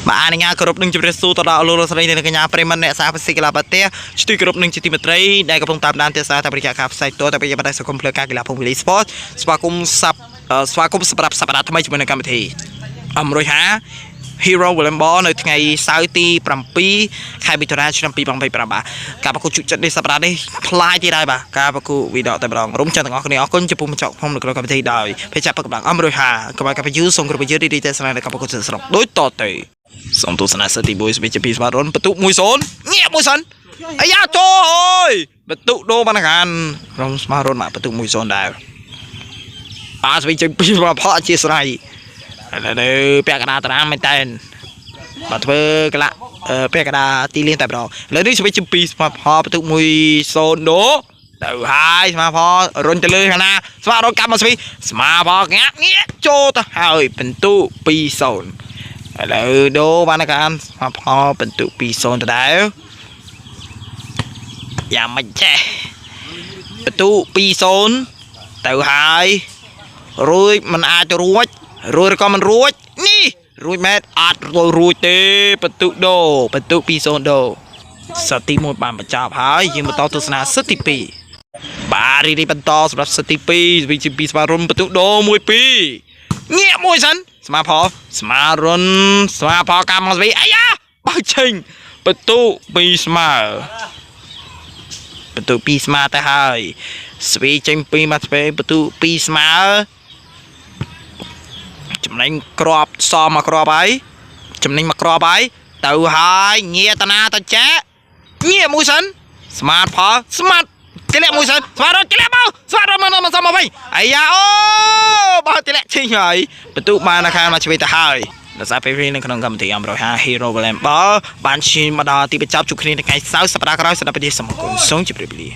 bạn anh group nâng chụp số tọa đạo lô sợi này cái nhà Preman nè sao phải xí la bát té chui group nâng chỉ tìm thấy đây có phong tạm đan té sao tại bây giờ cặp saiตัวแต่bây giờได้สกุลเพลย์การกีฬาพงศ์วิลสปอร์ตสมาคมสมาคมสปรับสัปดาห์ทำไมจะเป็นการพิธีรวยหา Hero วอลเลย์บอลในថ្ងៃเสาร์ที่7 ខែមិថុនាឆ្នាំ2023ការប្រកួតជជែកនេះសប្តាហ៍នេះคล้ายទីដែរបាទការប្រកួតវីដេអូតែម្ដងរំចាំទាំងអស់គ្នាអរគុណចំពោះមកចកខ្ញុំនៅក្នុងកម្មវិធីដោយពេលចាប់កំដងរวยหากបាយកបយូសូមគ្រប់វិទ្យារីតែស្នានៅការប្រកួតស្រុកដូចតទៅសូមទស្សនាសិទ្ធិ Boys វិជ្ជាពីស្មារតីបន្ទុក1-0ញាក់មួយសិនអាយ៉ាចូលអើយបន្ទុកដូរបានខានរំស្មារតីមកបន្ទុក1-0ដែរបាទវិជ្ជាពីស្មារតីអធិស្ឋាននៅពាក់កណ្ដាលតារាងមែនតើបាទធ្វើកន្លះពាក់កណ្ដាលទីលានតែម្ដងឥឡូវនេះស្វីជពីស្មារតីបន្ទុក1-0ដូទៅហើយស្មារតីរុញទៅលើខាងណាស្មារតីកម្មមកស្វីស្មារតីងាក់ចូលទៅហើយបន្ទុក2-0ឥឡូវដូរបានខាងស្មារតីបន្ទុក2-0ទៅដែរយ៉ាងមិនចេះបន្ទុក2-0ទៅហើយរួចมันអាចទៅរួចក៏មិនរួចនេះរួចមែនអត់រួចទេបន្ទុកដូបន្ទុក2-0ដូសិតទី1បានបញ្ចប់ហើយយើងបន្តទស្សនាសិតទី2បាទរីបន្តសម្រាប់សិតទី2វិជ្ជាពីស្មារតីបន្ទុកដូ1-2ងាកមួយសិនស្មារុនកម្មមកស្វីអាយ៉ាបើចេញបន្ទុក2ស្មើបន្ទុក2ស្មើទៅហើយស្វីចេញ2មកស្វីបន្ទុក2ស្មើចំណេញក្របសមកក្របហើយចំណេញមកក្របហើយទៅហើយងាតាណាតាចាងាមួយសិនស្មាតទម្លាក់មួយសិនស្មាតទម្លាក់មកមកសមមកវិញអាយ៉ាអូបើទម្លាក់ឈិញហើយបន្ទុកបានខាងមកឆ្វេងទៅហើយដោយសារពេលនេះនៅក្នុងកម្មវិធី150 Hero Volleyball បានឈានមកដល់ទីបញ្ចប់ជួបគ្នានៅថ្ងៃសៅរ៍សប្តាហ៍ក្រោយសម្រាប់ប្រទេសសង្គមសូមជម្រាបលា